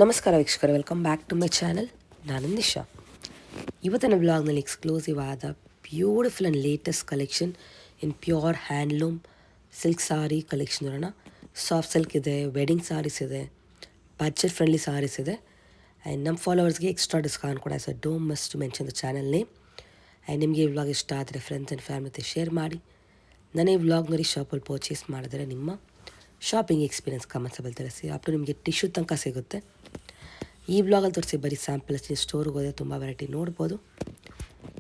ನಮಸ್ಕಾರ ವೀಕ್ಷಕರೇ, welcome back to my channel. ನಾನು ನಿಶಾ. ಇವತ್ತಿನ ಬ್ಲಾಗ್ನಲ್ಲಿ ಎಕ್ಸ್ಕ್ಲೂಸಿವ್ ಆದ beautiful and latest collection in pure handloom silk sari collection ನೋಡೋಣ. ಸಾಫ್ಟ್ ಸಿಲ್ಕ್ ಇದೆ, ವೆಡ್ಡಿಂಗ್ ಸಾರೀಸ್ ಇದೆ, ಬಜೆಟ್ ಫ್ರೆಂಡ್ಲಿ ಸಾರೀಸ್ ಇದೆ. ಆ್ಯಂಡ್ ನಮ್ಮ ಫಾಲೋವರ್ಸ್ಗೆ ಎಕ್ಸ್ಟ್ರಾ ಡಿಸ್ಕೌಂಟ್ ಕೂಡ. So don't miss to mention the channel name. And ನಿಮಗೆ ಈ ವ್ಲಾಗ್ ಇಷ್ಟ ಆದರೆ ಫ್ರೆಂಡ್ಸ್ ಆ್ಯಂಡ್ ಫ್ಯಾಮಿಲಿ ಜೊತೆ ಶೇರ್ ಮಾಡಿ. ನಾನು ಈ ವ್ಲಾಗ್ನಲ್ಲಿ ಶಾಪಲ್ಲಿ ಪರ್ಚೇಸ್ ಮಾಡಿದರೆ ನಿಮ್ಮ ಶಾಪಿಂಗ್ ಎಕ್ಸ್ಪೀರಿಯನ್ಸ್ ಕಮೆಂಟ್ಸಲ್ಲಿ ತಿಳಿಸಿ. ಅಪ್ಟು ನಿಮಗೆ ಟಿಶ್ಯೂ ತನಕ ಸಿಗುತ್ತೆ. ಈ ಬ್ಲಾಗಲ್ಲಿ ತೋರಿಸಿ ಬರೀ ಸ್ಯಾಂಪಲ್ಸ್. ನೀವು ಸ್ಟೋರ್ಗೆ ಹೋದರೆ ತುಂಬ ವೆರೈಟಿ ನೋಡ್ಬೋದು.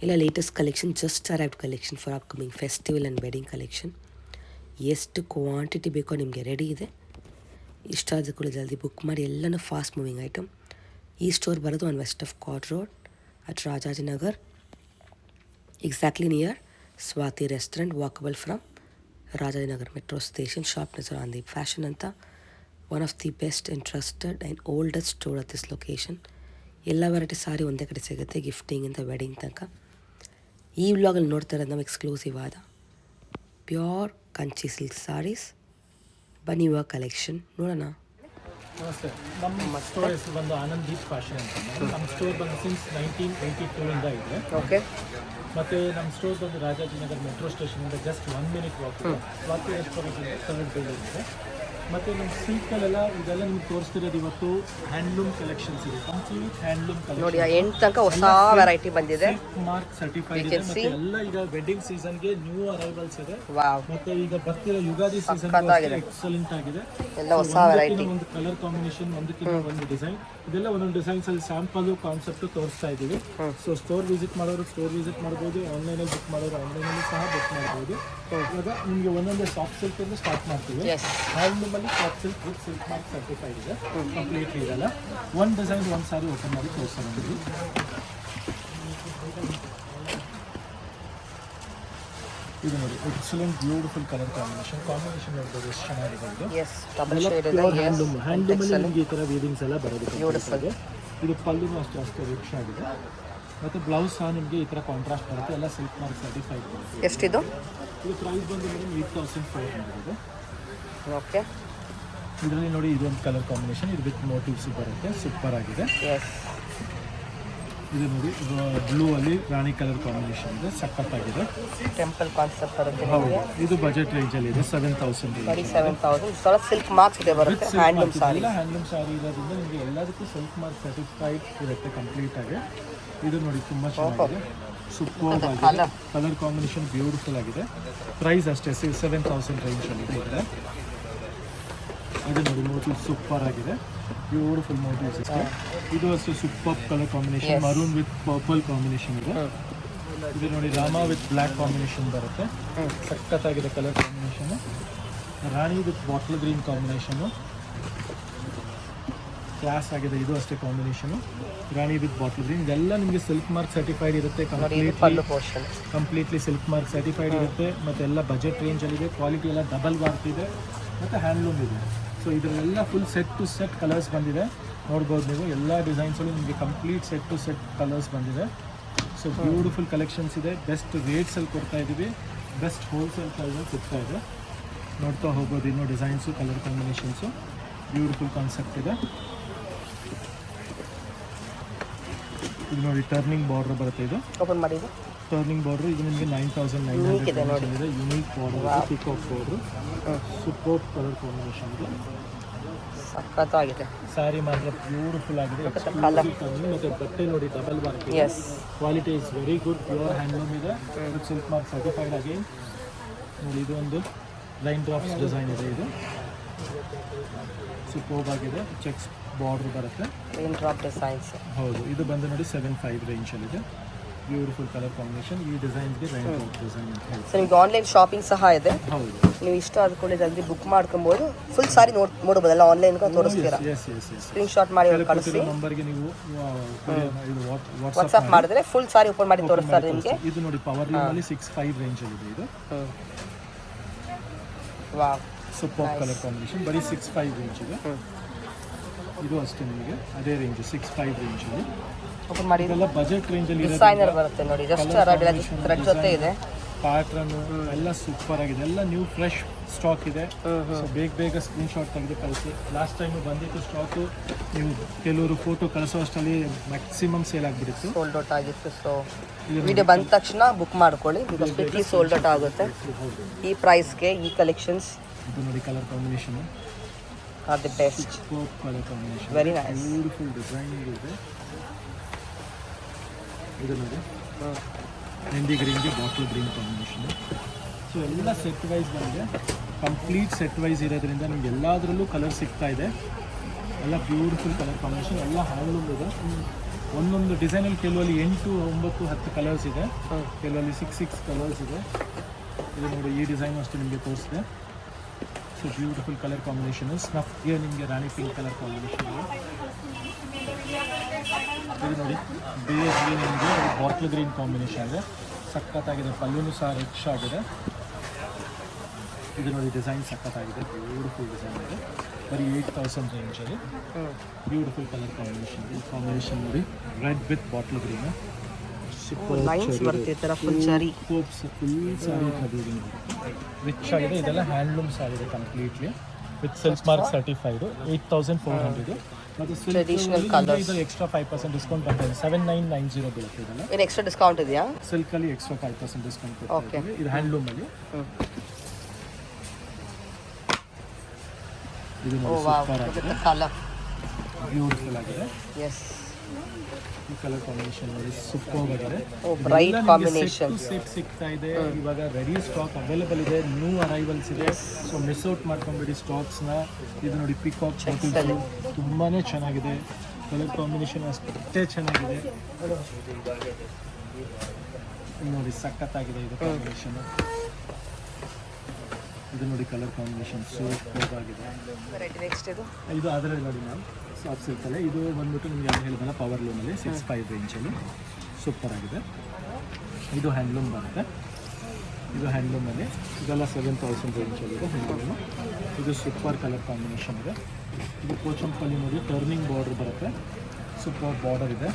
ಇಲ್ಲ latest collection, just arrived collection for upcoming festival and wedding collection. ಎಷ್ಟು ಕ್ವಾಂಟಿಟಿ ಬೇಕೋ ನಿಮಗೆ ರೆಡಿ ಇದೆ. ಇಷ್ಟ ಆದ ಕೂಡ ಜಲ್ದಿ ಬುಕ್ ಮಾಡಿ. ಎಲ್ಲನೂ ಫಾಸ್ಟ್ ಮೂವಿಂಗ್ ಐಟಮ್. ಈ ಸ್ಟೋರ್ ಬರೋದು on west of chord road at Rajajinagar, exactly near Swathi restaurant, walkable from Rajajinagar metro station. Shop ಹೆಸರು ಆಂದೀಪ್ ಫ್ಯಾಷನ್ ಅಂತ. One of the best and trusted and oldest store at this location. ಎಲ್ಲ variety sari ಒಂದೇ ಕಡೆ ಸಿಗುತ್ತೆ, ಗಿಫ್ಟಿಂಗಿಂದ wedding ತನಕ. ಈ ವ್ಲಾಗಲ್ಲಿ ನೋಡ್ತಾ ಇರೋದು ನಾವು ಎಕ್ಸ್ಕ್ಲೂಸಿವ್ ಆದ ಪ್ಯೂರ್ ಕಂಚಿ ಸಿಲ್ಕ್ ಸಾರೀಸ್. ಬನ್ನಿ ಇವಾಗ ಕಲೆಕ್ಷನ್ ನೋಡೋಣ. ನಮಸ್ತೆ. ನಮ್ಮ ಸ್ಟೋರ್ ಹೆಸರು ಬಂದು ಆನಂದೀಪ್ ಫ್ಯಾಷನ್ ಅಂತ. ನಮ್ಮ ಸ್ಟೋರ್ ಬಂದು ಸಿನ್ಸ್ 1982 ಇಂದ ಇದೆ. ಓಕೆ. ಮತ್ತು ನಮ್ಮ ಸ್ಟೋರ್ ಬಂದು ರಾಜಾಜಿನಗರ್ ಮೆಟ್ರೋ ಸ್ಟೇಷನಿಂದ just 1 minute walk. Swathi restaurant third building ಇದೆ. ಮತ್ತು ನಮ್ಮ ಸಿಲ್ಕಲ್ಲೆಲ್ಲ ಇದೆಲ್ಲ ನಿಮ್ಗೆ ತೋರಿಸ್ತಿರೋದು ಇವತ್ತು ಹ್ಯಾಂಡ್ಲೂಮ್ ಕಲೆಕ್ಷನ್ಸ್ ಇದೆ. ಕಂಪ್ಲೀಟ್ ಹ್ಯಾಂಡ್ಲೂಮ್ ನೋಡಿ, ಎಂಟು ತನಕ ಹೊಸ ವೆರೈಟಿ ಬಂದಿದೆ. ಮಾರ್ಕ್ ಸರ್ಟಿಫೈಡ್ ಇದೆ. ಮತ್ತೆ ಎಲ್ಲ ಈಗ ವೆಡ್ಡಿಂಗ್ ಸೀಸನ್ಗೆ ನ್ಯೂ ಅರೈವಲ್ಸ್ ಇದೆ. ಮತ್ತೆ ಈಗ ಬರ್ತಿರೋ ಯುಗಾದಿ ಸೀಸನ್ ಎಕ್ಸಲೆಂಟ್ ಆಗಿದೆ. ಎಲ್ಲ ಹೊಸ ವೆರೈಟಿ. ಒಂದು ಕಲರ್ ಕಾಂಬಿನೇಷನ್, ಒಂದಕ್ಕಿಂತ ಒಂದು ಡಿಸೈನ್. ಇದೆಲ್ಲ ಒಂದೊಂದು ಡಿಸೈನ್ಸ್ ಅಲ್ಲಿ ಸ್ಯಾಂಪಲ್ ಕಾನ್ಸೆಪ್ಟ್ ತೋರಿಸ್ತಾ ಇದ್ದೀವಿ. ಸೊ ಸ್ಟೋರ್ ವಿಸಿಟ್ ಮಾಡೋರು ಸ್ಟೋರ್ ವಿಸಿಟ್ ಮಾಡ್ಬೋದು, ಆನ್ಲೈನಲ್ಲಿ ಬುಕ್ ಮಾಡೋರು ಆನ್ಲೈನಲ್ಲಿ ಸಹ ಬುಕ್ ಮಾಡ್ಬೋದು. ಇವಾಗ ನಿಮಗೆ ಒಂದೊಂದೇ ಸಾಫ್ಟ್ ಸಿಲ್ಕ್ ಇಂದ ಸ್ಟಾರ್ಟ್ ಮಾಡ್ತೀವಿ. ಹ್ಯಾಂಡ್ಲೂಮ್ ಅಲ್ಲಿ soft silk with silk mark certified ಇದೆ. ಕಂಪ್ಲೀಟ್ಲಿ ಇದೆಲ್ಲ ಒಂದು ಡಿಸೈನ್ ಒಂದು ಸಾರಿ ಓಪನ್ ಮಾಡಿ ತೋರಿಸೋಣ. ಇದು ನೋಡಿ, ಎಕ್ಸಲೆಂಟ್ ಬ್ಯೂಟಿಫುಲ್ ಕಲರ್ ಕಾಂಬಿನೇಷನ್ ನೋಡ್ಬೋದು ಎಷ್ಟು ಚೆನ್ನಾಗಿದೆ ಇದು. ಹ್ಯಾಂಡ್ಲೂಮ್ ಅಲ್ಲಿ ನಿಮಗೆ ಈ ಥರ ವೀವಿಂಗ್ಸ್ ಎಲ್ಲ ಬರೋದು. ಇದು ಪಲ್ಲುನು ಅಷ್ಟೇ ರಿಚ್ ಆಗಿದೆ. ಮತ್ತು ಬ್ಲೌಸ್ ಸಹ ನಿಮಗೆ ಈ ಥರ ಕಾಂಟ್ರಾಸ್ಟ್ ಬರುತ್ತೆ. ಎಲ್ಲ ಸಿಲ್ಕ್ ಮಾರ್ಕ್ ಸರ್ಟಿಫೈಡ್ ಬರುತ್ತೆ. ಎಷ್ಟಿದು? ಇದು ಪ್ರೈಸ್ ಬಂದು ಮೇಡಮ್ 8400. ಓಕೆ. ಇದರಲ್ಲಿ ನೋಡಿ, ಇದೊಂದು ಕಲರ್ ಕಾಂಬಿನೇಷನ್, ಇದು ವಿತ್ ಮೋಟಿವ್ಸ್ ಬರುತ್ತೆ. ಸೂಪರ್ ಆಗಿದೆ. ಇದು ನೋಡಿ, ಬ್ಲೂ ಅಲ್ಲಿ ರಾಣಿ ಕಲರ್ ಕಾಂಬಿನೇಷನ್ ಇದೆ, ಸಖತ್ತಾಗಿದೆ. ಟೆಂಪಲ್ ಕಾನ್ಸೆಪ್ಟ್ ಬರುತ್ತೆ. ಹೌದು, ಇದು ಬಜೆಟ್ ರೇಂಜಲ್ಲಿ ಇದೆ. 7000. 7000 ಸಿಲ್ಕ್ ಮಾರ್ಕ್ಸ್ ಇದೆ ಬರುತ್ತೆ. ಹ್ಯಾಂಡ್ಲೂಮ್ ಸಾರಿ, ಹ್ಯಾಂಡ್ಲೂಮ್ ಸಾರಿ ಇರೋದ್ರಿಂದ ನಿಮಗೆ ಎಲ್ಲದಕ್ಕೂ ಸಿಲ್ಕ್ ಮಾರ್ಕ್ ಸರ್ಟಿಫೈಡ್ ಇರುತ್ತೆ ಕಂಪ್ಲೀಟ್ ಆಗಿ. ಇದು ನೋಡಿ, ತುಂಬ ಚೆನ್ನಾಗಿದೆ. ಸೂಪರ್ ಆಗಿದೆ. ಕಲರ್ ಕಾಂಬಿನೇಷನ್ ಬ್ಯೂಟಿಫುಲ್ ಆಗಿದೆ. ಪ್ರೈಸ್ ಅಷ್ಟೇ 7000 ರೇಂಜಲ್ಲಿ ಇದೆ. ಇದು ನೋಡಿ, ಮೋಟಿವ್ ಸೂಪರ್ ಆಗಿದೆ. ಬ್ಯೂಟಿಫುಲ್ ಮೋಟಿವ್ಸ್ ಇದೆ. ಇದು ಅಷ್ಟೇ super colour combination. Maroon with purple combination ಇದೆ. ಇದು ನೋಡಿ, ರಾಮ ವಿತ್ ಬ್ಲ್ಯಾಕ್ ಕಾಂಬಿನೇಷನ್ ಬರುತ್ತೆ. ಸಖತ್ತಾಗಿದೆ colour combination. Rani with bottle green combination class ಆಗಿದೆ. ಇದು ಅಷ್ಟೇ combination, Rani with bottle green. ಇದೆಲ್ಲ ನಿಮಗೆ ಸಿಲ್ಕ್ ಮಾರ್ಕ್ ಸರ್ಟಿಫೈಡ್ ಇರುತ್ತೆ. ಕಂಪ್ಲೀಟ್ಲಿ ಸಿಲ್ಕ್ ಮಾರ್ಕ್ ಸರ್ಟಿಫೈಡ್ ಇರುತ್ತೆ. ಮತ್ತು ಎಲ್ಲ ಬಜೆಟ್ ರೇಂಜಲ್ಲಿದೆ. ಕ್ವಾಲಿಟಿ ಎಲ್ಲ ಡಬಲ್ ವಾರ್ತ್ ಇದೆ. ಮತ್ತು ಹ್ಯಾಂಡ್ಲೂಮ್ ಇದೆ. ಸೊ ಇದರಲ್ಲೆಲ್ಲ full set to set colours ಬಂದಿದೆ. ನೋಡ್ಬೋದು ನೀವು, ಎಲ್ಲ ಡಿಸೈನ್ಸಲ್ಲೂ ನಿಮಗೆ complete set to set colours ಬಂದಿದೆ. ಸೊ ಬ್ಯೂಟಿಫುಲ್ ಕಲೆಕ್ಷನ್ಸ್ ಇದೆ. ಬೆಸ್ಟ್ ರೇಟ್ಸಲ್ಲಿ ಕೊಡ್ತಾ ಇದ್ದೀವಿ. ಬೆಸ್ಟ್ ಹೋಲ್ಸೇಲ್ ಪ್ರೈಸಲ್ಲಿ ಸಿಗ್ತಾ ಇದೆ. ನೋಡ್ತಾ ಹೋಗ್ಬೋದು. ಇನ್ನೂ designs, colour combinations, beautiful concept ಇದೆ. ಇದು ನೋಡಿ, ಟರ್ನಿಂಗ್ ಬಾರ್ಡರ್ ಬರುತ್ತೆ. ಇದು ಓಪನ್ ಮಾಡಿ. ಟರ್ನಿಂಗ್ ಬಾರ್ಡ್ರು ಇದು ನಿಮಗೆ 9900 ಇದೆ. Unique border, peacock border, super colour combination ಇದೆ. ಸಖತ್ತಾಗಿದೆ. ಸ್ಯಾರಿ ಮಾತ್ರ ಬ್ಯೂಟಿಫುಲ್ ಆಗಿದೆ. ಮತ್ತು ಬಟ್ಟೆ ನೋಡಿ, double work. Quality is very good. Pure handloom ಇದೆ. ಸಿಲ್ಕ್ ಮಾರ್ಕ್ ಸರ್ಟಿಫೈಡ್ ಆಗಿ ನೋಡಿ. ಇದು ಒಂದು ಲೈನ್ ಡ್ರಾಪ್ಸ್ ಡಿಸೈನ್ ಇದೆ. ಇದು ಸೂಪರ್ ಆಗಿದೆ. ಚೆಕ್ಸ್ ಬಾರ್ಡರ್ ಬರುತ್ತೆ. Line drop designs. ಹೌದು, ಇದು ಬಂದು ನೋಡಿ 75 ರೇಂಜಲ್ಲಿದೆ. Beautiful colour combination. ಈ ಡಿಸೈನ್ಸ್ಗೆ ಲೈನ್ ಡ್ರಾಪ್ ಡಿಸೈನ್ ಅಂತ ಹೇಳಿ. ಸೊ ನಿಮಗೆ ಆನ್ಲೈನ್ ಶಾಪಿಂಗ್ ಸಹ ಇದೆ. ಹೌದು, ನೀವು ಇಷ್ಟ ಆದ ಕೂಡ ಜಲ್ದಿ ಬುಕ್ ಮಾಡ್ಕೊಬೋದು. ಫುಲ್ ಸಾರಿ ನೋಡ್ಬೋದಲ್ಲ, ಆನ್ಲೈನ್ ತೋರಿಸ್ತೀರಾ. ಸ್ಕ್ರೀನ್ ಶಾಟ್ ಮಾಡಿ ಕಳಿಸಿ. ನಂಬರ್ಗೆ ನೀವು ವಾಟ್ಸ್ಆಪ್ ಮಾಡಿದ್ರೆ ಫುಲ್ ಸಾರಿ ಓಪನ್ ಮಾಡಿ ತೋರಿಸ್ತಾರೆ ನಿಮಗೆ. ಇದು ನೋಡಿ, ಪವರ್ ಲೂಮಲ್ಲಿ 65 ರೇಂಜಲ್ಲಿ ಇದೆ. ಇದು ವಾವ್, ಸೂಪರ್ ಕಲರ್ ಕಾಂಬಿನೇಷನ್. ಬರೀ 65 ರೇಂಜ್ ಇದೆ. ಇದು ಅಷ್ಟೇ ನಿಮಗೆ ಅದೇ ರೇಂಜ್ 65 ರೇಂಜಲ್ಲಿ ಓಪನ್ ಮಾಡಿ. ಇದೆಲ್ಲ ಬಜೆಟ್ ರೇಂಜಲ್ಲಿ ಡಿಸೈನರ್ ಬರುತ್ತೆ ನೋಡಿ. ಜಸ್ಟ್ ಥ್ರೆಡ್ ಜೊತೆ ಇದೆ. ಪ್ಯಾಟ್ರನ್ ಎಲ್ಲ ಸೂಪರ್ ಆಗಿದೆ, ಎಲ್ಲ ನ್ಯೂ ಫ್ರೆಶ್ ಸ್ಟಾಕ್ ಇದೆ. ಸೊ ಬೇಗ ಸ್ಕ್ರೀನ್ ಶಾಟ್ ತೆಗೆದು ಕಳಿಸಿ. ಲಾಸ್ಟ್ ಟೈಮ್ ಬಂದಿತ್ತು ಸ್ಟಾಕು, ನೀವು ಕೆಲವರು ಫೋಟೋ ಕಳಿಸೋ ಅಷ್ಟರಲ್ಲಿ ಮ್ಯಾಕ್ಸಿಮಮ್ ಸೇಲ್ ಆಗಿಬಿಟ್ಟಿತ್ತು, ಸೋಲ್ಡ್ ಔಟ್ ಆಗಿತ್ತು. ಸೊ ವಿಡಿಯೋ ಬಂದ ತಕ್ಷಣ ಬುಕ್ ಮಾಡ್ಕೊಳ್ಳಿ, ಬಿಕಾಸ್ ಕ್ವಿಕ್ಲಿ ಸೋಲ್ಡ್ ಔಟ್ ಆಗುತ್ತೆ. ಈ ಪ್ರೈಸ್ಗೆ ಈ ಕಲೆಕ್ಷನ್ಸ್ ಇದು ನೋಡಿ, colour combination are the best. Colour combination very nice, beautiful designing ಇದೆ. ಇದು ನೋಡಿ ಮೆಹಂದಿ ಗ್ರೀನ್ಗೆ ಬಾಟ್ಲ್ ಗ್ರೀನ್ ಕಾಂಬಿನೇಷನ್. ಸೊ ಎಲ್ಲ ಸೆಟ್ ವೈಸ್ ಬಂದಿದೆ, ಕಂಪ್ಲೀಟ್ ಸೆಟ್ ವೈಸ್ ಇರೋದ್ರಿಂದ ನಿಮ್ಗೆ ಎಲ್ಲದರಲ್ಲೂ ಕಲರ್ ಸಿಗ್ತಾ ಇದೆ. ಎಲ್ಲ ಬ್ಯೂಟಿಫುಲ್ ಕಲರ್ ಕಾಂಬಿನೇಷನ್, ಎಲ್ಲ ಹ್ಯಾಂಡ್ಲೂಮ್ ಇದೆ. ಒಂದೊಂದು ಡಿಸೈನಲ್ಲಿ ಕೆಲವಲ್ಲಿ 8, 9, 10 ಕಲರ್ಸ್ ಇದೆ, ಕೆಲವಲ್ಲಿ 6 ಕಲರ್ಸ್ ಇದೆ. ಇದು ನೋಡಿ, ಈ ಡಿಸೈನ್ ಅಷ್ಟು ನಿಮಗೆ ತೋರಿಸಿದೆ. So beautiful colour combination. ಸ್ನಫ್ಗೆ ನಿಮಗೆ ರಾಣಿ ಪಿಂಕ್ ಕಲರ್ ಕಾಂಬಿನೇಷನ್ ಇದೆ. ಇದು ನೋಡಿ, ಬೇಸ್ಗೆ ನಿಮಗೆ ಬಾಟ್ಲ್ ಗ್ರೀನ್ ಕಾಂಬಿನೇಷನ್ ಇದೆ, ಸಖತ್ತಾಗಿದೆ. ಪಲ್ಲೂನು ಸಹ ರಿಚ್ ಆಗಿದೆ. ಇದು ನೋಡಿ, ಡಿಸೈನ್ ಸಖತ್ತಾಗಿದೆ, ಬ್ಯೂಟಿಫುಲ್ ಡಿಸೈನ್ ಇದೆ. ಬರೀ 8,000 ರೇಂಜಲ್ಲಿ ಬ್ಯೂಟಿಫುಲ್ ಕಲರ್ ಕಾಂಬಿನೇಷನ್. ಈ ಕಾಂಬಿನೇಷನ್ ನೋಡಿ, red with bottle green, lines ಬರುತ್ತೆ ಈ ಥರ ಫುಲ್ ಜರಿ. ಫುಲ್ ಸಾರಿ ರಿಚ್ ಆಗಿದೆ. ಇದೆಲ್ಲ ಹ್ಯಾಂಡ್ಲೂಮ್ಸ್ ಆಗಿದೆ completely, with silk mark certified. 8,400. ಮತ್ತು ಟ್ರೆಡಿಷನಲ್ ಕಲರ್ಸ್. ಇದು ಎಕ್ಸ್ಟ್ರಾ 5% ಡಿಸ್ಕೌಂಟ್ ಬರ್ತದೆ, 7,990 ಬೀಳುತ್ತೆ. ಇದೆಲ್ಲ ಏನು ಎಕ್ಸ್ಟ್ರಾ ಡಿಸ್ಕೌಂಟ್ ಇದೆಯಾ? ಸಿಲ್ಕಲ್ಲಿ ಎಕ್ಸ್ಟ್ರಾ 5% ಡಿಸ್ಕೌಂಟ್ ಓಕೆ. ಇದು ಹ್ಯಾಂಡ್ಲೂಮಲ್ಲಿ. ಇದು ಓ ವಾವ್, ಕಲರ್ ಬ್ಯೂಟಿಫುಲ್ ಆಗಿದೆ. ಎಸ್, ಈ ಕಲರ್ ಕಾಂಬಿನೇಷನ್ ನೋಡಿ, ಸೂಪರ್ ಆಗಿದೆ. Oh bright combination. ಸೆಟ್ ಸಿಗ್ತಾ ಇದೆ ಇವಾಗ, ರೆಡಿ ಸ್ಟಾಕ್ ಅವೈಲೇಬಲ್ ಇದೆ, ನ್ಯೂ ಅರೈವಲ್ಸ್ ಇದೆ. ಸೊ ಮಿಸ್ ಔಟ್ ಮಾಡ್ಕೊಂಬಿಡಿ ಸ್ಟಾಕ್ಸ್ನ. ಇದು ನೋಡಿ, ಪಿಕಾಕ್ ತುಂಬಾ ಚೆನ್ನಾಗಿದೆ, ಕಲರ್ ಕಾಂಬಿನೇಷನ್ ಅಷ್ಟೇ ಚೆನ್ನಾಗಿದೆ. ನೋಡಿ, ಸಖತ್ತಾಗಿದೆ ಇದು ಕಾಂಬಿನೇಷನ್. ಇದು ನೋಡಿ, ಕಲರ್ ಕಾಂಬಿನೇಷನ್ ಸೂಪರ್ ಆಗಿದೆ. ನೆಕ್ಸ್ಟ್ ಇದು ಅದರಲ್ಲಿ ನೋಡಿ ಮ್ಯಾಮ್, ಸಾಫ್ಟ್ ಸಿಲ್ಕಲ್ಲೇ. ಇದು ಬಂದ್ಬಿಟ್ಟು ನಿಮಗೆ ಏನು ಹೇಳಿದಲ್ಲ, ಪವರ್ ಲೂಮಲ್ಲಿ 6.5 ರೇಂಜಲ್ಲಿ ಸೂಪರ್ ಆಗಿದೆ. ಇದು ಹ್ಯಾಂಡ್ಲೂಮ್ ಬರುತ್ತೆ, ಇದು ಹ್ಯಾಂಡ್ಲೂಮಲ್ಲಿ. ಇದೆಲ್ಲ 7,000 ರೇಂಜಲ್ಲಿದೆ ಹ್ಯಾಂಡ್ಲೂಮು. ಇದು ಸೂಪರ್ ಕಲರ್ ಕಾಂಬಿನೇಷನ್ ಇದೆ. ಇದು ಪೋಚಂಪಲ್ಲಿ ನೋಡಿ, ಟರ್ನಿಂಗ್ ಬಾರ್ಡರ್ ಬರುತ್ತೆ, ಸೂಪರ್ ಬಾರ್ಡರ್ ಇದೆ,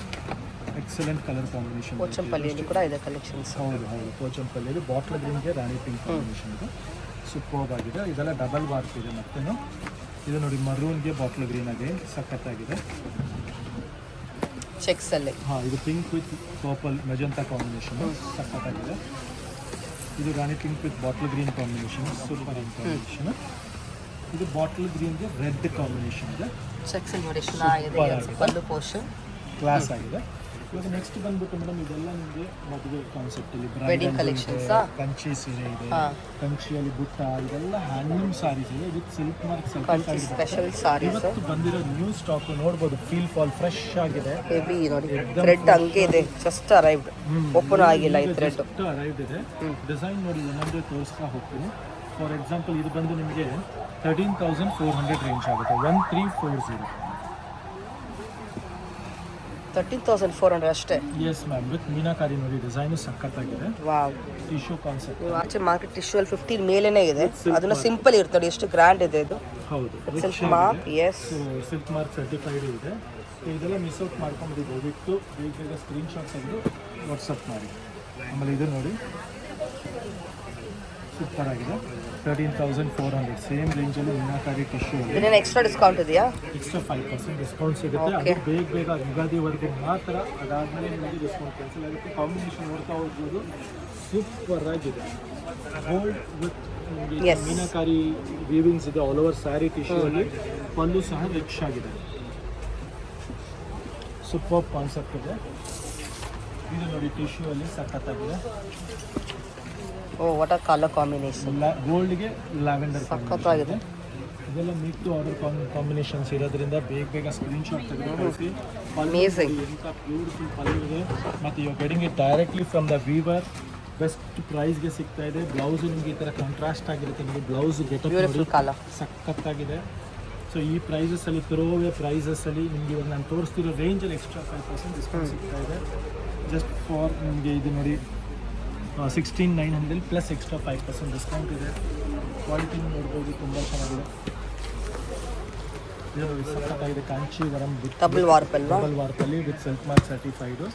ಎಕ್ಸಲೆಂಟ್ ಕಲರ್ ಕಾಂಬಿನೇಷನ್. ಪೋಚಂಪಲ್ಲಿಯಲ್ಲಿ ಕೂಡ ಇದೆ ಕಲೆಕ್ಷನ್ಸ್. ಹೌದು, ಪೋಚಂಪಲ್ಲಿಯಲ್ಲಿ ಬಾಟ್ಲ್ ಗ್ರೀನ್ಗೆ ರಾಣಿ ಪಿಂಕ್ ಕಾಂಬಿನೇಷನ್ ಇದೆ, ಸೂಪರ್ ಆಗಿದೆ. ಇದೆಲ್ಲ ಡಬಲ್ ವಾರ್ಪ್ ಇದೆ. ಮತ್ತೇನು ಇದು ನೋಡಿ, ಮರೂನ್ಗೆ ಬಾಟ್ಲ್ ಗ್ರೀನ್ ಆಗಿ ಸಖತ್ತಾಗಿದೆ. ಚೆಕ್ಸ್ ಅಲ್ಲಿ ಇದು pink with purple magenta combination ಸಖತ್ತಾಗಿದೆ. ಇದು rani pink with bottle green combination, super combination. ಇದು ಬಾಟ್ಲ್ ಗ್ರೀನ್ಗೆ ರೆಡ್ ಕಾಂಬಿನೇಷನ್ ಇದೆ, ಚೆಕ್ಸ್ ನೋಡಿ, ಚೆನ್ನಾಗಿದೆ. ಪಲ್ಲು ಪೋರ್ಷನ್ ಕ್ಲಾಸ್ ಆಗಿದೆ. ಇವಾಗ ನೆಕ್ಸ್ಟ್ ಬಂದ್ಬಿಟ್ಟು ಮೇಡಮ್, ಇದೆಲ್ಲ ನಿಮಗೆ ಮದುವೆ ಕಾನ್ಸೆಪ್ಟಲ್ಲಿ ವೆಡ್ಡಿಂಗ್ ಕಲೆಕ್ಷನ್ಸ್, ಕಂಚಿ ಸೀರೆ ಇದೆ, ಕಂಚಿಯಲ್ಲಿ ಬುಟ್ಟ, ಇದೆಲ್ಲ ಹ್ಯಾಂಡ್ಲೂಮ್ ಸಾರೀಸ್ ಇದೆ with silk mark certified. Special saris ಇವತ್ತು ಬಂದಿರೋ ನ್ಯೂ ಸ್ಟಾಕ್ ನೋಡ್ಬೋದು, ಫೀಲ್ ಫಾಲ್ ಫ್ರೆಶ್ ಆಗಿದೆ. ಹೆವಿ ನೋಡಿ, ಥ್ರೆಡ್ ಹಂಗೆ ಇದೆ, ಜಸ್ಟ್ ಅರೈವ್ಡ್, ಓಪನ್ ಆಗಿಲ್ಲ ಈ ಥ್ರೆಡ್. ಜಸ್ಟ್ ಅರೈವ್ಡ್ ಇದೆ. ಡಿಸೈನ್ ನೋಡಿ, ಒಂದೊಂದೇ ತೋರಿಸ್ತಾ ಹೋಗ್ತೀನಿ. ಫಾರ್ ಎಕ್ಸಾಂಪಲ್, ಇದು ಬಂದು ನಿಮಗೆ 13,400 ರೇಂಜ್ ಆಗುತ್ತೆ, 1340. 13,400 ಅಷ್ಟೇ. ಎಸ್ ಮ್ಯಾಮ್, ವಿತ್ ಮೀನಾಕಾರಿ ನೋಡಿ, ಡಿಸೈನು ಸಖತ್ತಾಗಿದೆ. Wow, tissue concept. ಆಚೆ ಮಾರ್ಕೆಟ್ ಟಿಶ್ಯೂ ಅಲ್ಲಿ 15 ಮೇಲೇನೆ ಇದೆ, ಅದನ್ನ ಸಿಂಪಲ್ ಇರುತ್ತೆ ನೋಡಿ, ಎಷ್ಟು ಗ್ರ್ಯಾಂಡ್ ಇದೆ ಇದು. ಹೌದು, silk mark. Yes, silk mark certified ಇದೆ. ಇದೆಲ್ಲ ಮಿಸ್ ಔಟ್ ಮಾಡ್ಕೊಂಡು ದಯವಿಟ್ಟು ಬೇಗ ಸ್ಕ್ರೀನ್ ಶಾಟ್ ತೆಗೆದು ವಾಟ್ಸಪ್ ಮಾಡಿ. ಆಮೇಲೆ ಇದು ನೋಡಿ, ಸೂಪರ್ ಆಗಿದೆ, 13,400 ಸೇಮ್ ರೇಂಜಲ್ಲಿ ಮೀನಾಕಾರಿ ಟಿಶ್ಯೂ. ಇದನ್ನ ಎಕ್ಸ್ಟ್ರಾ ಡಿಸ್ಕೌಂಟ್ ಇದೆಯಾ? ಎಕ್ಸ್ಟ್ರಾ 5% ಡಿಸ್ಕೌಂಟ್ ಸಿಗುತ್ತೆ. ಅದು ಬೇಗ ಯುಗಾದಿವರೆಗೂ ಮಾತ್ರ, ಅದಾದಮೇಲೆ ನಿಮಗೆ ಡಿಸ್ಕೌಂಟ್ ಕ್ಯಾನ್ಸಲ್ ಆಗುತ್ತೆ. ಕಾಂಬಿನೇಷನ್ ನೋಡ್ತಾ ಹೋಗ್ಬೋದು, ಸೂಪರ್ ಆಗಿದೆ. ಗೋಲ್ಡ್ ವಿತ್ ಮೀನಾಕಾರಿ ವೀವಿಂಗ್ಸ್ ಇದೆ ಆಲ್ ಓವರ್ ಸ್ಯಾರಿ ಟಿಶ್ಯೂ ಅಲ್ಲಿ. ಪಲ್ಲು ಸಹ ರಿಚ್ ಆಗಿದೆ, ಸೂಪರ್ ಕಾನ್ಸೆಪ್ಟ್ ಇದೆ. ಇದು ನೋಡಿ, ಟಿಶ್ಯೂ ಅಲ್ಲಿ ಸಖತ್ತಾಗಿದೆ. Oh, what are colour combination. ಗೋಲ್ಡ್ಗೆ ಲ್ಯಾವೆಂಡರ್ ಸಖತ್ತಾಗಿದೆ. ಇದೆಲ್ಲ ಮೀಟ್ ಟು ಆರ್ಡರ್ ಕಾಂಬಿನೇಷನ್ಸ್ ಇರೋದ್ರಿಂದ ಬೇಗ ಸ್ಕ್ರೀನ್ ಶಾಟ್ ತೆಗೆದು ಕಳಿಸಿ. ಅಮೇಜಿಂಗ್, ಎಂಥ ಬ್ಯೂಟಿಫುಲ್ ಪಲ್ಲು ಇದೆ. ಮತ್ತು you getting it directly from the weaver. Best ಪ್ರೈಸ್ಗೆ ಸಿಗ್ತಾ ಇದೆ. ಬ್ಲೌಸು ನಿಮಗೆ ಈ ಥರ ಕಾಂಟ್ರಾಸ್ಟ್ ಆಗಿರುತ್ತೆ, ನಿಮಗೆ ಬ್ಲೌಸ್ ಗೆಟಪ್ ಕಲರ್ ಸಖತ್ತಾಗಿದೆ. ಸೊ ಈ ಪ್ರೈಸಸಲ್ಲಿ, ಥ್ರೋವೇ ಪ್ರೈಸಸಲ್ಲಿ ನಿಮಗೆ ಇವಾಗ ನಾನು ತೋರಿಸ್ತಿರೋ ರೇಂಜಲ್ಲಿ ಎಕ್ಸ್ಟ್ರಾ 5% ಡಿಸ್ಕೌಂಟ್ ಸಿಗ್ತಾ ಇದೆ. ಜಸ್ಟ್ ಫಾರ್ ನಿಮಗೆ ಇದು ನೋಡಿ, 16,900 ಪ್ಲಸ್ ಎಕ್ಸ್ಟ್ರಾ 5% ಡಿಸ್ಕೌಂಟ್ ಇದೆ. ಕ್ವಾಲಿಟಿ ನೋಡ್ಬೋದು, ತುಂಬ ಚೆನ್ನಾಗಿದೆ. ಇದು ಸಖತ್ತಾಗಿದೆ, ಕಾಂಚೀವರಂ ವಿತ್ ಡಬಲ್ ವಾರ್ಪ್ ಅಲ್ವಾ? ಡಬಲ್ ವಾರ್ಪಲ್ಲಿ with silk mark certified.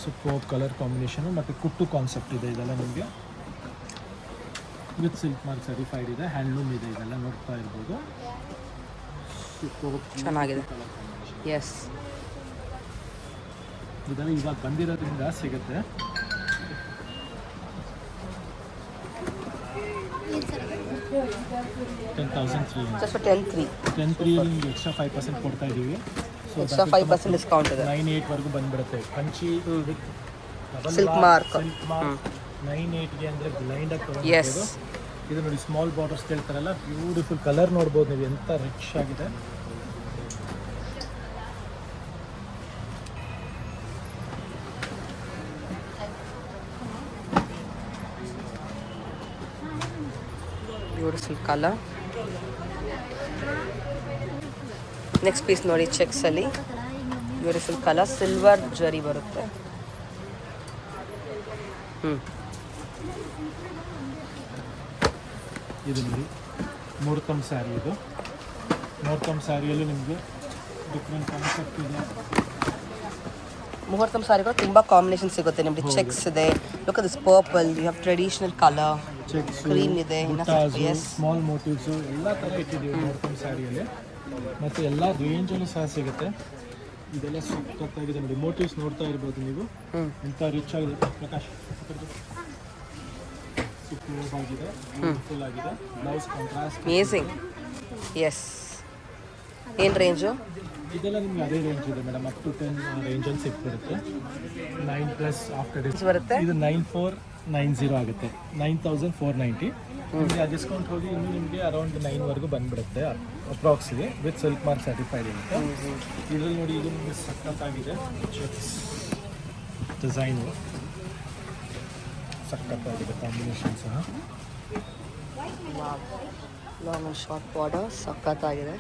Super colour combination ಮತ್ತು ಕುಟ್ಟು ಕಾನ್ಸೆಪ್ಟ್ ಇದೆ ಇದೆಲ್ಲ ನಿಮಗೆ ವಿತ್ ಸಿಲ್ಕ್ ಮಾರ್ಕ್ ಸರ್ಟಿಫೈಡ್ ಇದೆ, ಹ್ಯಾಂಡ್ಲೂಮ್ ಇದೆ, ಇದೆಲ್ಲ ನೋಡ್ತಾ ಇರ್ಬೋದು. ಸೂಪರ್ ಚೆನ್ನಾಗಿದೆ. ಕಲರ್ ಕಾಂಬಿನೇಷನ್ ಎಸ್, ಇದೆಲ್ಲ ಇವಾಗ ಬಂದಿರೋದ್ರಿಂದ ಸಿಗುತ್ತೆ. Just for 10,300. 10,300 ನಿಮಗೆ ಎಕ್ಸ್ಟ್ರಾ 5% ಕೊಡ್ತಾ ಇದ್ದೀವಿ. ಸೊ ಎಕ್ಸ್ಟ್ರಾ 5% ಡಿಸ್ಕೌಂಟ್ ಇದೆ. 9,800 ಬಂದುಬಿಡುತ್ತೆ. ಕಂಚಿ ಸಿಲ್ಕ್ ಮಾರ್ಕ್ 9,800 ಅಂದರೆ ಬ್ಲೈಂಡಾಗಿ ಎಸ್. ತೊಗೊಳ್ಬೋದು. ಇದು ನೋಡಿ ಸ್ಮಾಲ್ ಬಾರ್ಡರ್ಸ್ ಹೇಳ್ತಾರಲ್ಲ, ಬ್ಯೂಟಿಫುಲ್ ಕಲರ್ ನೋಡ್ಬೋದು ನೀವು, ಎಂಥ ರಿಚ್ ಆಗಿದೆ. Beautiful colour. ನೆಕ್ಸ್ಟ್ ಪೀಸ್ ನೋಡಿ, ಚೆಕ್ಸಲ್ಲಿ ಬ್ಯೂಟಿಫುಲ್ ಕಲರ್, ಸಿಲ್ವರ್ ಜರಿ ಬರುತ್ತೆ. ಇದು ನೋಡಿ ಮುಹೂರ್ತಮ್ ಸ್ಯಾರಿ. ಇದು ಮುಹೂರ್ತಮ್ ಸ್ಯಾರಿಯಲ್ಲೂ ನಿಮಗೆ ಡಿಫ್ರೆಂಟ್ ಕಾನ್ಸೆಪ್ಟ್ ಇದೆ. ಮುಹೂರ್ತಮ್ ಸಾರಿಗಳು ತುಂಬ ಕಾಂಬಿನೇಷನ್ ಸಿಗುತ್ತೆ ನಿಮಗೆ. ಚೆಕ್ಸ್ ಇದೆ, look this purple, you have traditional colour, checks, cream ಇದೆ, ಸ್ಮಾಲ್ ಮೋಟಿವ್ಸು ಎಲ್ಲ ಥರ ಇಟ್ಟಿದ್ದೀವಿ ಮುಹೂರ್ತಮ್ ಸ್ಯಾರಿಯಲ್ಲಿ. ಮತ್ತು ಎಲ್ಲ ರೇಂಜಲ್ಲೂ ಸಹ ಸಿಗುತ್ತೆ. ಇದೆಲ್ಲ ಸಖತ್ತಾಗಿದೆ ನೋಡಿ, ಮೋಟಿವ್ಸ್ ನೋಡ್ತಾ ಇರ್ಬೋದು ನೀವು, ಎಂಥ ರಿಚ್ ಆಗಿದೆ. ಪ್ರಕಾಶ್ ಸೂಪರ್ ಆಗಿದೆ, ಬ್ಯೂಟಿಫುಲ್ ಆಗಿದೆ. Blouse contrast amazing. ಎಸ್, ಏನು ರೇಂಜು? ಇದೆಲ್ಲ ನಿಮ್ಗೆ ಅದೇ ರೇಂಜ್ ಇದೆ ಮೇಡಮ್, ಅಪ್ ಟು 10 ರೇಂಜಲ್ಲಿ ಸಿಕ್ಬಿಡುತ್ತೆ. 9+ ಆಫ್ಟರ್ ಬರುತ್ತೆ. ಇದು 9,490 ಆಗುತ್ತೆ, 9,490. ನಿಮಗೆ ಆ ಡಿಸ್ಕೌಂಟ್ ಹೋಗಿ ಇನ್ನೂ ನಿಮಗೆ ಅರೌಂಡ್ 9ವರೆಗೂ ಬಂದುಬಿಡುತ್ತೆ ಅಪ್ರಾಕ್ಸ್ಲಿ, ವಿತ್ ಸಿಲ್ಕ್ ಮಾರ್ಕ್ ಸರ್ಟಿಫೈಡ್ ಇರುತ್ತೆ. ಇದರಲ್ಲಿ ನೋಡಿ, ಇದು ನಿಮಗೆ ಸಖತ್ತಾಗಿದೆ. ಚೆಕ್ಸ್ ಡಿಸೈನು ಸಖತ್ತಾಗಿದೆ, ಕಾಂಬಿನೇಷನ್ ಸಹ. ಲಾಂಗ್ ಆ್ಯಂಡ್ ಶಾರ್ಟ್ ಬಾರ್ಡರ್ ಸಖತ್ತಾಗಿದೆ.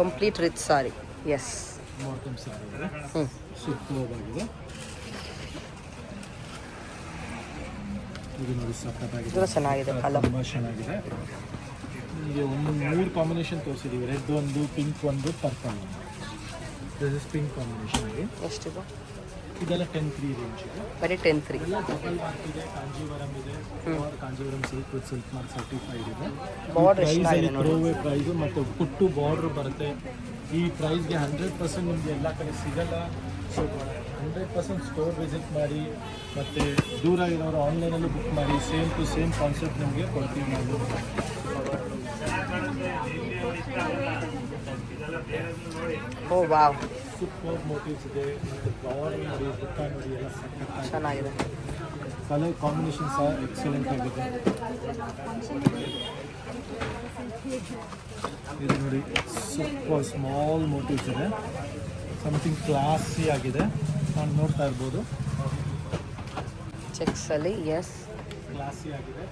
ಕಂಪ್ಲೀಟ್ ರಿಚ್ ಸಾರಿ. ಎಸ್, ಮುಹೂರ್ತಮ್ ಸ್ಯಾರಿ ಇದೆ, ಸೂಪರ್ ಆಗಿದೆ. ಇದು ನೋಡಿ ಸಖತ್ತಾಗಿದೆ, ಇದು ಚೆನ್ನಾಗಿದೆ ಕಲರ್, ತುಂಬ ಚೆನ್ನಾಗಿದೆ. ನಿಮಗೆ ಒಂದು 3 ಕಾಂಬಿನೇಷನ್ ತೋರಿಸಿದ್ದೀವಿ, ರೆಡ್ ಒಂದು, ಪಿಂಕ್ ಒಂದು, ಪರ್ಪಲ್ ಒಂದು. ದಿಸ್ ಇಸ್ ಪಿಂಕ್ ಕಾಂಬಿನೇಷನ್ ಆಗಿ. ಎಷ್ಟಿದು? ಇದೆಲ್ಲ 10,300 ರೇಂಜ್ ಇದೆ. ಬರೀ 10,300. ಎಲ್ಲ ಡಬಲ್ ಮಾರ್ಕ್ ಇದೆ, ಕಾಂಜೀವರಂ ಇದೆ, Kanjeevaram silk with silk mark certified ಇದೆ. ಬಾರ್ಡರ್ ಪ್ರೈಸಲ್ಲಿ ಥ್ರೋವೇ ಪ್ರೈಸು ಮತ್ತು ಪುಟ್ಟು ಬಾರ್ಡ್ರ್ ಬರುತ್ತೆ. ಈ ಪ್ರೈಸ್ಗೆ 100% ನಿಮಗೆ ಎಲ್ಲ ಕಡೆ ಸಿಗಲ್ಲ. ಸೊ 100% ಸ್ಟೋರ್ ವಿಸಿಟ್ ಮಾಡಿ, ಮತ್ತು ದೂರ ಇರೋರು ಆನ್ಲೈನಲ್ಲೂ ಬುಕ್ ಮಾಡಿ, ಸೇಮ್ ಟು ಸೇಮ್ ಕಾನ್ಸೆಪ್ಟ್ ನಿಮಗೆ ಕೊಡ್ತೀವಿ ನಾವು. ಓ ವಾವ್, ಸೂಪರ್ ಮೋಟಿವ್ಸ್ ಇದೆ, ಮತ್ತು ಫ್ಲವರ್ ನೋಡಿ, ಬುಕ್ಕ ನೋಡಿ, ಎಲ್ಲ ಸಖತ್ತಾಗಿದೆ. ಚೆನ್ನಾಗಿದೆ. ಕಲರ್ ಕಾಂಬಿನೇಷನ್ ಸಹ ಎಕ್ಸಲೆಂಟ್ ಆಗಿದೆ. ಇದು ನೋಡಿ ಸೂಪರ್ ಸ್ಮಾಲ್ ಮೋಟಿವ್ಸ್ ಇದೆ, ಸಮಥಿಂಗ್ ಕ್ಲಾಸಿ ಆಗಿದೆ. ನಾನು ನೋಡ್ತಾ ಇರ್ಬೋದು, ಚೆಕ್ಸಲ್ಲಿ. ಎಸ್, ಕ್ಲಾಸಿ ಆಗಿದೆ.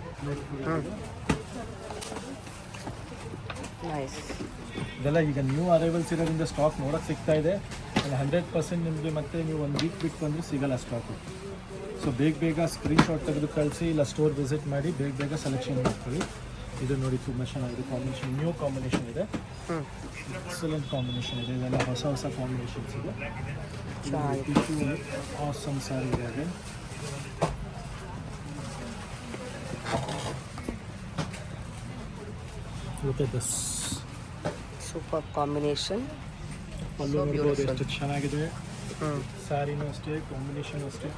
ನೈಸ್. ಇದೆಲ್ಲ ಈಗ ನ್ಯೂ ಅರೈವಲ್ಸ್ ಇರೋದ್ರಿಂದ ಸ್ಟಾಕ್ ನೋಡೋಕ್ಕೆ ಸಿಗ್ತಾ ಇದೆ. 100% ನಿಮಗೆ ಮತ್ತೆ ನೀವು 1 ವೀಕ್ ಬಿಟ್ಟು ಬಂದರೆ ಸಿಗಲ್ಲ ಸ್ಟಾಕು. ಸೊ ಬೇಗ ಸ್ಕ್ರೀನ್ಶಾಟ್ ತೆಗೆದು ಕಳಿಸಿ, ಇಲ್ಲ ಸ್ಟೋರ್ ವಿಸಿಟ್ ಮಾಡಿ, ಬೇಗ ಸೆಲೆಕ್ಷನ್ ಮಾಡ್ಕೊಳ್ಳಿ. ಇದು ನೋಡಿ ತುಂಬ ಚೆನ್ನಾಗಿದೆ ಕಾಂಬಿನೇಷನ್, ನ್ಯೂ ಕಾಂಬಿನೇಷನ್ ಇದೆ, ಎಕ್ಸಲೆಂಟ್ ಕಾಂಬಿನೇಷನ್ ಇದೆ. ಇದೆಲ್ಲ ಹೊಸ ಕಾಂಬಿನೇಷನ್ಸ್ ಇದೆ. ಆಸಮ್ ಸ್ಯಾರಿ ಇದೆ ಅದೇ. Look at this. Super combination. Pallu ನೋಡ್ಬೋದು ಎಷ್ಟು ಚೆನ್ನಾಗಿದೆ. ಸ್ಯಾರಿನೂ ಅಷ್ಟೇ, ಕಾಂಬಿನೇಷನ್ ಅಷ್ಟೇ,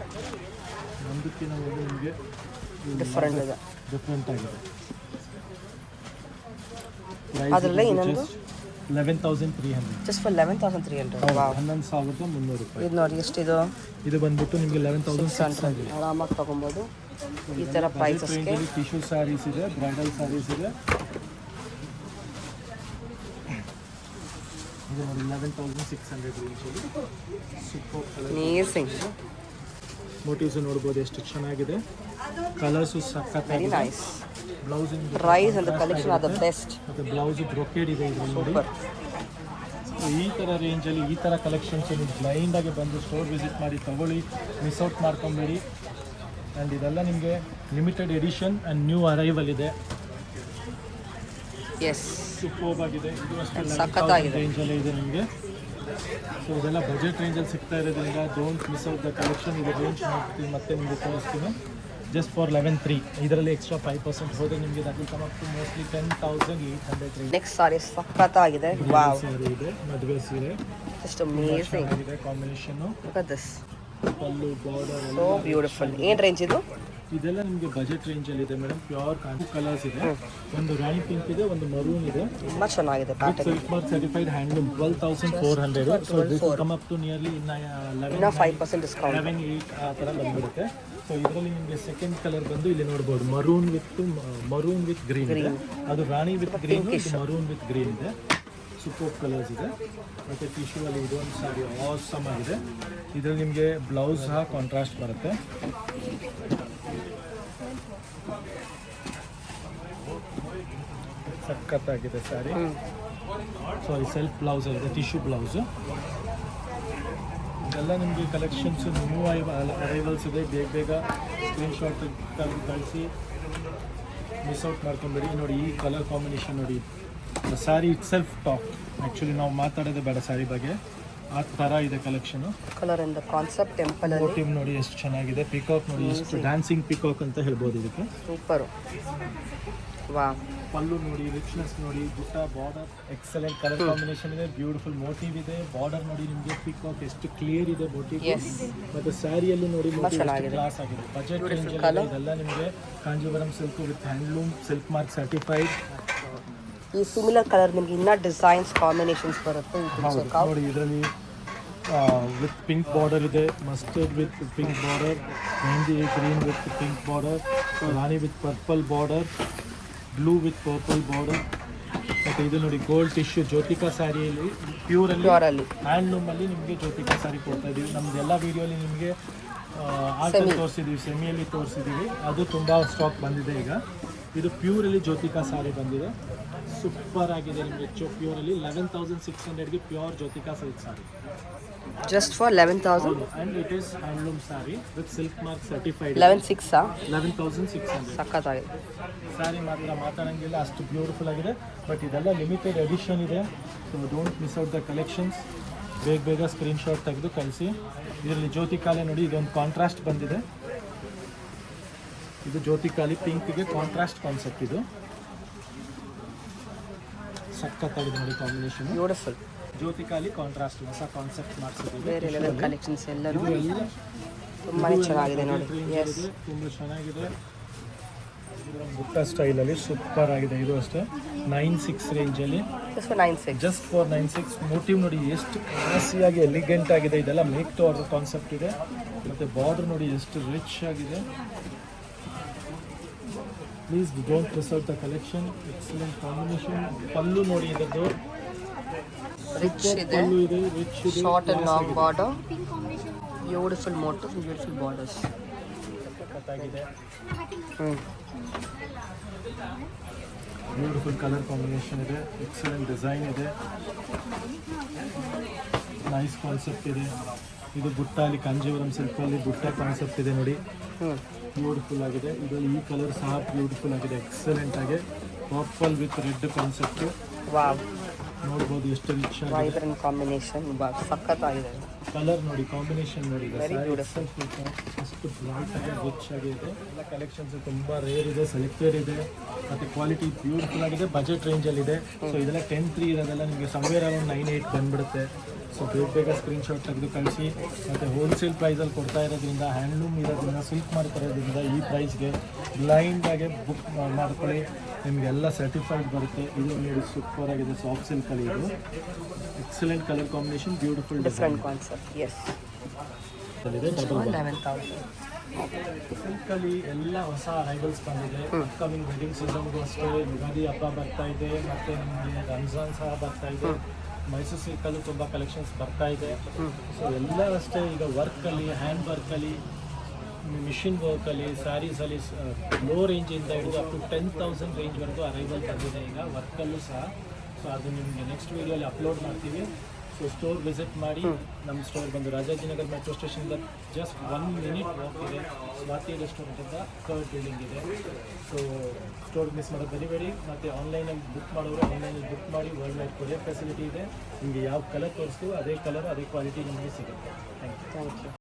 ಒಂದಕ್ಕಿಂತ ಒಂದು ನಿಮಗೆ ಡಿಫ್ರೆಂಟ್ ಆಗಿದೆ. ಅದರಲ್ಲೇ ಇನ್ನೊಂದು 11,300. Just for 11,300. 11,300 ರೂಪಾಯಿ. ಇದು ನೋಡಿ ಎಷ್ಟಿದು? ಇದು ಬಂದ್ಬಿಟ್ಟು ನಿಮಗೆ 11,600. ಆರಾಮಾಗಿ ತೊಗೊಬೋದು ಈ ಥರ ಪ್ರೈಸಸ್ಗೆ. ಟಿಶ್ಯೂ ಸ್ಯಾರೀಸ್ ಇದೆ, ಬ್ರೈಡಲ್ ಸ್ಯಾರೀಸ್ ಇದೆ. ಇದು ನೋಡಿ 11,600 ರೇಂಜಲ್ಲಿ ಸೂಪರ್ ಕಲರ್. ಅಮೇಜಿಂಗ್. ಮೋಟಿವ್ಸ್ ನೋಡ್ಬೋದು ಎಷ್ಟು ಚೆನ್ನಾಗಿದೆ, ಕಲರ್ಸು ಸಖತ್ತಾಗಿದೆ. Nice. Blouse price and collection are the best. ಮತ್ತು ಬ್ಲೌಸ್ ಬ್ರೊಕೇಡ್ ಇದೆ ಇದರಲ್ಲಿ ನೋಡಿ. ಈ ಥರ ರೇಂಜಲ್ಲಿ ಈ ಥರ ಕಲೆಕ್ಷನ್ಸ್ ನೀವು ಬ್ಲೈಂಡಾಗಿ ಬಂದು ಸ್ಟೋರ್ ವಿಸಿಟ್ ಮಾಡಿ ತೊಗೊಳ್ಳಿ, ಮಿಸ್ಔಟ್ ಮಾಡ್ಕೊಂಬೇಡಿ. ಆ್ಯಂಡ್ ಇದೆಲ್ಲ ನಿಮಗೆ limited edition and new arrival ಇದೆ. ಎಸ್, ಸೂಪರ್ ಆಗಿದೆ. ಇದು ಅಷ್ಟೇ ಸಖತ್ತಾಗಿದೆ ರೇಂಜಲ್ಲೇ ಇದೆ ನಿಮಗೆ. ಸೊ ಇದೆಲ್ಲ ಬಜೆಟ್ ರೇಂಜಲ್ಲಿ ಸಿಗ್ತಾ ಇರೋದ್ರಿಂದ don't miss out the collection. ಇದು ರೇಂಜ್ ಮಾಡ್ತೀವಿ ಮತ್ತೆ ನಿಮಗೆ ತೋರಿಸ್ತೀನಿ. Just for 11,300. ಇದರಲ್ಲಿ ಎಕ್ಸ್ಟ್ರಾ 5% ಹೋದರೆ ನಿಮಗೆ that will come up to mostly 10,800. Next sari ಸಖತ್ತಾಗಿದೆ. ವಾವ್, ಸೀರೆ ಇದೆ, ಮದುವೆ ಸೀರೆ ಜಸ್ಟ್ ಅಮೇಜಿಂಗ್. ಇದೆ ಕಾಂಬಿನೇಷನ್ನು. Look at this, pallu border so beautiful. ಏನು ರೇಂಜ್ ಇದು? ಇದೆಲ್ಲ ನಿಮಗೆ ಬಜೆಟ್ ರೇಂಜಲ್ಲಿ ಇದೆ ಮೇಡಮ್. ಪ್ಯೂರ್ ಕಾಂಜಿ ಕಲರ್ಸ್ ಇದೆ. ಒಂದು ರಾಣಿ ಪಿಂಕ್ ಇದೆ, ಒಂದು ಮರೂನ್ ಇದೆ. ತುಂಬ ಚೆನ್ನಾಗಿದೆ pattern. Silk mark certified handloom 12,400. So this come up to nearly ಇನ್ನ 11 5% ಡಿಸ್ಕೌಂಟ್. 11,800 ಆ ಥರ ಬಂದ್ಬಿಡುತ್ತೆ. ಸೊ ಇದರಲ್ಲಿ ನಿಮಗೆ ಸೆಕೆಂಡ್ ಕಲರ್ ಬಂದು ಇಲ್ಲಿ ನೋಡ್ಬೋದು, ಮರೂನ್ ವಿತ್ ಗ್ರೀನ್ ಇದೆ. ಅದು rani with green, maroon with green ಇದೆ. ಸೂಪರ್ ಕಲರ್ಸ್ ಇದೆ. ಮತ್ತು ಟಿಶ್ಯೂ ಅಲ್ಲಿ ಇದೊಂದು ಸಾರಿ ಆಸಮ್ ಆಗಿದೆ. ಇದರಲ್ಲಿ ನಿಮಗೆ ಬ್ಲೌಸ್ ಸಹ ಕಾಂಟ್ರಾಸ್ಟ್ ಬರುತ್ತೆ. ಸಖತ್ತಾಗಿದೆ ಸ್ಯಾರಿ. ಸೊ ಈ ಸೆಲ್ಫ್ ಬ್ಲೌಸ್ ಇದೆ, ಟಿಶ್ಯೂ ಬ್ಲೌಸು. ಇದೆಲ್ಲ ನಿಮಗೆ ಕಲೆಕ್ಷನ್ಸ್ ನ್ಯೂ ಅರೈವಲ್ಸ್ ಇದೆ. ಬೇಗ ಸ್ಕ್ರೀನ್ಶಾಟ್ ತೆಗೆದು ಕಳಿಸಿ, ಮಿಸ್ ಔಟ್ ಮಾಡ್ಕೊಂಬೇಡಿ. ನೋಡಿ ಈ ಕಲರ್ ಕಾಂಬಿನೇಷನ್ ನೋಡಿ. Sari it self top. Actually ನಾವು ಮಾತಾಡೋದೇ ಬೇಡ ಸ್ಯಾರಿ ಬಗ್ಗೆ, ಆ ಥರ ಇದೆ ಕಲೆಕ್ಷನು. ಕಲರ್ ಇಂದ ಕಾನ್ಸೆಪ್ಟ್ ಟೆಂಪಲ್ ಅಲ್ಲಿ ಮೋಟಿವ್ ನೋಡಿ ಎಷ್ಟು ಚೆನ್ನಾಗಿದೆ. ಪಿಕಾಕ್ ನೋಡಿ, ಎಷ್ಟು ಡ್ಯಾನ್ಸಿಂಗ್ ಪಿಕಾಕ್ ಅಂತ ಹೇಳ್ಬೋದು ಇದಕ್ಕೆ. ಸೂಪರ್. ವಾವ್, ಪಲ್ಲು ನೋಡಿ, ರಿಚ್ನೆಸ್ ನೋಡಿ, ಬುಟ್ಟ ಬಾರ್ಡರ್ ಎಕ್ಸಲೆಂಟ್ ಕಲರ್ ಕಾಂಬಿನೇಷನ್ ಇದೆ. ಬ್ಯೂಟಿಫುಲ್ ಮೋಟಿವ್ ಇದೆ. ಬಾರ್ಡರ್ ನೋಡಿ ನಿಮಗೆ ಪಿಕಾಕ್ ಎಷ್ಟು ಕ್ಲಿಯರ್ ಇದೆ ಮೋಟಿವ್. ಮತ್ತು ಸ್ಯಾರಿಯಲ್ಲಿ ನೋಡಿ ಕ್ಲಾಸ್ ಆಗಿದೆ. ಬಜೆಟ್ ರೇಂಜ್ ಇದೆಲ್ಲ ನಿಮಗೆ Kanjeevaram silk with handloom silk mark certified. ಈ ಸಿಮಿಲರ್ ಕಲರ್ ನಿಮಗೆ ಇನ್ನೂ ಡಿಸೈನ್ಸ್ ಕಾಂಬಿನೇಷನ್ಸ್ ಬರುತ್ತೆ. ನೋಡಿ ಇದರಲ್ಲಿ ವಿತ್ ಪಿಂಕ್ ಬಾರ್ಡರ್ ಇದೆ, mustard with pink border, mehendi green with pink border, rani with purple border, blue with purple border. ಮತ್ತು ಇದು ನೋಡಿ ಗೋಲ್ಡ್ ಟಿಶ್ಯೂ ಜ್ಯೋತಿಕಾ ಸ್ಯಾರಿಯಲ್ಲಿ ಪ್ಯೂರಲ್ಲಿ ಹ್ಯಾಂಡ್ಲೂಮಲ್ಲಿ ನಿಮಗೆ ಜ್ಯೋತಿಕಾ ಸ್ಯಾರಿ ಕೊಡ್ತಾ ಇದ್ದೀವಿ. ನಮ್ಮದೆಲ್ಲ ವೀಡಿಯೋಲಿ ನಿಮಗೆ ಆರ್ಟಲ್ಲಿ ತೋರಿಸಿದ್ದೀವಿ, ಸೆಮಿಯಲ್ಲಿ ತೋರಿಸಿದ್ದೀವಿ. ಅದು ತುಂಬ ಸ್ಟಾಕ್ ಬಂದಿದೆ ಈಗ. ಇದು ಪ್ಯೂರಲ್ಲಿ ಜ್ಯೋತಿಕಾ ಸ್ಯಾರಿ ಬಂದಿದೆ. ಸೂಪರ್ ಆಗಿದೆ ನಿಮಗೆ. ಪ್ಯೂರಲ್ಲಿ 11,600ಗೆ pure Jyothika silk sari. Just for 11,000 and it is handloom saree with silk mark certified. 11,600 ಸಖತ್ತಾಗಿದೆ. ಸ್ಯಾರಿ ಮಾತ್ರ ಮಾತಾಡೋಂಗಿಲ್ಲ, ಅಷ್ಟು ಬ್ಯೂಟಿಫುಲ್ ಆಗಿದೆ. ಬಟ್ ಇದೆಲ್ಲ ಲಿಮಿಟೆಡ್ ಎಡಿಷನ್ ಇದೆ. So don't miss out the collections. ಬೇಗ ಸ್ಕ್ರೀನ್ಶಾಟ್ ತೆಗೆದು ಕಳಿಸಿ. ಇದರಲ್ಲಿ ಜ್ಯೋತಿಕಾಲೆ ನೋಡಿ, ಇದೊಂದು ಕಾಂಟ್ರಾಸ್ಟ್ ಬಂದಿದೆ. ಇದು ಜ್ಯೋತಿಕಾಲಿ ಪಿಂಕ್ಗೆ ಕಾಂಟ್ರಾಸ್ಟ್ ಕಾನ್ಸೆಪ್ಟ್. ಇದು ಸಖತ್ತಾಗಿದೆ ನೋಡಿ ಕಾಂಬಿನೇಷನ್. ಬ್ಯೂಟಿಫುಲ್. ಜ್ಯೋತಿಕಾಲಿ ಕಾಂಟ್ರಾಸ್ಟ್ ಹೊಸ ಕಾನ್ಸೆಪ್ಟ್ ಮಾಡಿಸಿದ್ದೀವಿ. ಬೇರೆ ಲೆವೆಲ್ ಕಲೆಕ್ಷನ್ಸ್ ಎಲ್ಲರೂ ತುಂಬಾ ಚೆನ್ನಾಗಿದೆ ನೋಡಿ. ತುಂಬ ಚೆನ್ನಾಗಿದೆ. ಬುಟ್ಟ ಸ್ಟೈಲಲ್ಲಿ ಸೂಪರ್ ಆಗಿದೆ. ಇದು ಅಷ್ಟೇ 9,600 ರೇಂಜಲ್ಲಿ, ಜಸ್ಟ್ ಫಾರ್ 9,600. ಮೋಟಿವ್ ನೋಡಿ ಎಷ್ಟು ಕ್ಲಾಸಿಯಾಗಿ ಎಲಿಗೆಂಟ್ ಆಗಿದೆ. ಇದೆಲ್ಲ ಮೇಕ್ ಟು ಆರ್ಡರ್ ಕಾನ್ಸೆಪ್ಟ್ ಇದೆ. ಮತ್ತು ಬಾರ್ಡರ್ ನೋಡಿ ಎಷ್ಟು ರಿಚ್ ಆಗಿದೆ. Please don't miss out the collection. Excellent combination. Pallu ನೋಡಿ ಇದರದ್ದು ರಿಚ್ ಇದೆ, ರಿಚ್ ಇದೆ, short and long border, beautiful motifs, beautiful borders. Beautiful colour combination ಇದೆ. ಎಕ್ಸಲೆಂಟ್ ಡಿಸೈನ್ ಇದೆ. ನೈಸ್ ಕಾನ್ಸೆಪ್ಟ್ ಇದೆ. ಇದು ಬುಟ್ಟ ಅಲ್ಲಿ ಕಾಂಜೀವರಂ ಸಿಲ್ಕಲ್ಲಿ ಬುಟ್ಟ ಕಾನ್ಸೆಪ್ಟ್ ಇದೆ ನೋಡಿ. ಬ್ಯೂಟಿಫುಲ್ ಆಗಿದೆ. ಇದರಲ್ಲಿ ಈ ಕಲರ್ ಸಹ ಬ್ಯೂಟಿಫುಲ್ ಆಗಿದೆ. ಎಕ್ಸಲೆಂಟ್ ಆಗಿ purple with red concept. Wow, ನೋಡ್ಬೋದು ಎಷ್ಟು ರಿಚ್ ಆಗಿದೆ. Vibrant combination. ಸಖತ್ತಾಗಿದೆ. ಕಲರ್ ನೋಡಿ, ಕಾಂಬಿನೇಷನ್ ನೋಡಿ. Very beautiful. ಅಷ್ಟು ಬ್ರೈಟ್ ಆಗಿ ರಿಚ್ ಆಗಿದೆ. ಎಲ್ಲ ಕಲೆಕ್ಷನ್ಸ್ ತುಂಬ ರೇರ್ ಇದೆ, ಸೆಲೆಕ್ಟೆಡ್ ಇದೆ, ಮತ್ತು ಕ್ವಾಲಿಟಿ ಬ್ಯೂಟಿಫುಲ್ ಆಗಿದೆ. ಬಜೆಟ್ ರೇಂಜಲ್ಲಿದೆ. ಸೊ ಇದೆಲ್ಲ 10,300 ಇರೋದೆಲ್ಲ ನಿಮಗೆ ಸಮ್ವೇರ್ ಅರೌಂಡ್ 9,800 ಬಂದ್ಬಿಡುತ್ತೆ. ಸೊ ಬೇಗ ಸ್ಕ್ರೀನ್ಶಾಟ್ ತೆಗೆದು ಕಳಿಸಿ. ಮತ್ತು ಹೋಲ್ಸೇಲ್ ಪ್ರೈಸಲ್ಲಿ ಕೊಡ್ತಾ ಇರೋದ್ರಿಂದ, ಹ್ಯಾಂಡ್ಲೂಮ್ ಇರೋದ್ರಿಂದ, ಸಿಲ್ಕ್ ಮಾಡ್ತಿರೋದ್ರಿಂದ ಈ ಪ್ರೈಸ್ಗೆ ಬ್ಲೈಂಡಾಗೆ ಬುಕ್ ಮಾಡ್ಕೊಳ್ಳಿ. ನಿಮಗೆಲ್ಲ ಸರ್ಟಿಫೈಡ್ ಬರುತ್ತೆ. ಇದು ನೋಡಿ ಸೂಪರ್ ಆಗಿದೆ. ಸಾಫ್ಟ್ ಸಿಲ್ಕಲ್ಲಿ ಇದು excellent colour combination, beautiful different concept. Yes, 11,000. ಸಿಲ್ಕಲ್ಲಿ ಎಲ್ಲ ಹೊಸ ಅರೈವಲ್ಸ್ ಬಂದಿದೆ. ಅಪ್ಕಮಿಂಗ್ ವೆಡ್ಡಿಂಗ್ ಸೀಸನ್ಗೂ ಅಷ್ಟೇ. ಯುಗಾದಿ ಹಬ್ಬ ಬರ್ತಾ ಇದೆ, ಮತ್ತು ನಿಮಗೆ ರಂಜಾನ್ ಸಹ ಬರ್ತಾ ಇದೆ. ಮೈಸೂರು ಸಿಲ್ಕಲ್ಲೂ ತುಂಬ ಕಲೆಕ್ಷನ್ಸ್ ಬರ್ತಾ ಇದೆ. ಸೊ ಎಲ್ಲ ಅಷ್ಟೇ. ಈಗ ವರ್ಕಲ್ಲಿ, ಹ್ಯಾಂಡ್ ವರ್ಕಲ್ಲಿ, ಮಿಷಿನ್ ವರ್ಕಲ್ಲಿ, ಸ್ಯಾರೀಸಲ್ಲಿ ಲೋ ರೇಂಜಿಂದ ಹಿಡಿದು ಅಪ್ ಟು 10,000 ರೇಂಜ್ವರೆಗೂ ಅರೈವಲ್ ಬಂದಿದೆ ಈಗ ವರ್ಕಲ್ಲೂ ಸಹ. ಸೊ ಅದು ನಿಮಗೆ ನೆಕ್ಸ್ಟ್ ವೀಡಿಯೋಲಿ ಅಪ್ಲೋಡ್ ಮಾಡ್ತೀವಿ. ಸೊ ಸೊ ಸ್ಟೋರ್ ವಿಸಿಟ್ ಮಾಡಿ. ನಮ್ಮ ಸ್ಟೋರ್ ಬಂದು ರಾಜಾಜಿನಗರ್ ಮೆಟ್ರೋ ಸ್ಟೇಷನಿಂದ ಜಸ್ಟ್ 1 ಮಿನಿಟ್ ವಾಕ್ ಇದೆ. ಸ್ವಾತಿ ರೆಸ್ಟೋರೆಂಟಿಂದ 3rd ಬಿಲ್ಡಿಂಗ್ ಇದೆ. ಸೊ ಸ್ಟೋರ್ ಮಿಸ್ ಮಾಡೋದು ಬರಿಬೇಡಿ. ಮತ್ತು ಆನ್ಲೈನಲ್ಲಿ ಬುಕ್ ಮಾಡೋರು ಆನ್ಲೈನಲ್ಲಿ ಬುಕ್ ಮಾಡಿ. ವರ್ಲ್ಡ್ ವೈಡ್ ಕೊರಿಯರ್ ಫೆಸಿಲಿಟಿ ಇದೆ. ನಿಮಗೆ ಯಾವ ಕಲರ್ ತೋರಿಸ್ತೀವೋ ಅದೇ ಕಲರ್ ಅದೇ ಕ್ವಾಲಿಟಿ ನಿಮಗೆ ಸಿಗುತ್ತೆ. Thank you.